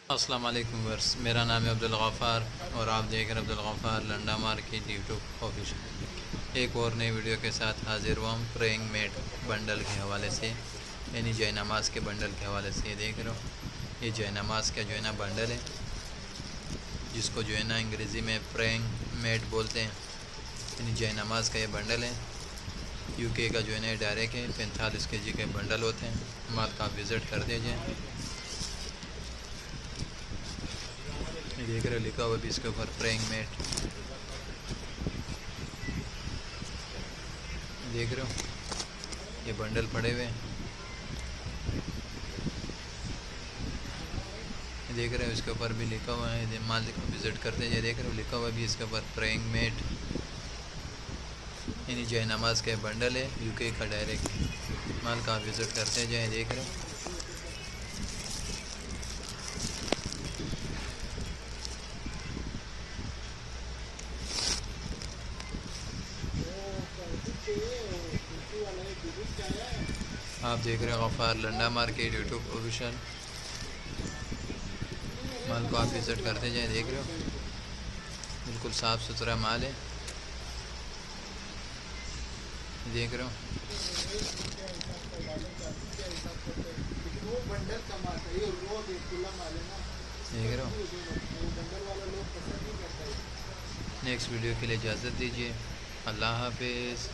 अस्सलाम वालेकुम वर्स, मेरा नाम है अब्दुल गफ़ार और आप देख रहे हैं Abdul Ghaffar Landa market YouTube official. एक और नई वीडियो के साथ हाजिर हुआ हूँ प्रेइंग मेट बंडल के हवाले से, यानी जय नमाज के बंडल के हवाले से। ये देख रहे हो, ये जय नमाज का जो है ना बंडल है, जिसको जो है ना अंग्रेज़ी में प्रेइंग मेट बोलते हैं, यानी जय नमाज का ये बंडल है। यूके का जो है ना डायरेक्ट है, 45 kg के बंडल होते हैं। माल का आप विज़िट कर दीजिए। देख रहे हो, लिखा हुआ भी इसके ऊपर प्रेइंग मेट। देख रहे हो, ये बंडल पड़े हुए हैं। देख रहे हो, इसके ऊपर भी लिखा हुआ है, माल का विज़िट करते हैं। देख रहे हो, लिखा हुआ भी इसके ऊपर प्रेइंग मेट, यानी जय नमाज का बंडल है, यूके का डायरेक्ट। माल का विज़िट करते जाए। देख रहे हो, आप देख रहे हो Gaffar Landa market YouTube official. माल को आप विज़िट करते जाए। देख रहे हो, बिल्कुल साफ़ सुथरा माल है। देख रहे हो, देख रहे हो। नेक्स्ट वीडियो के लिए इजाज़त दीजिए। अल्लाह हाफिज़।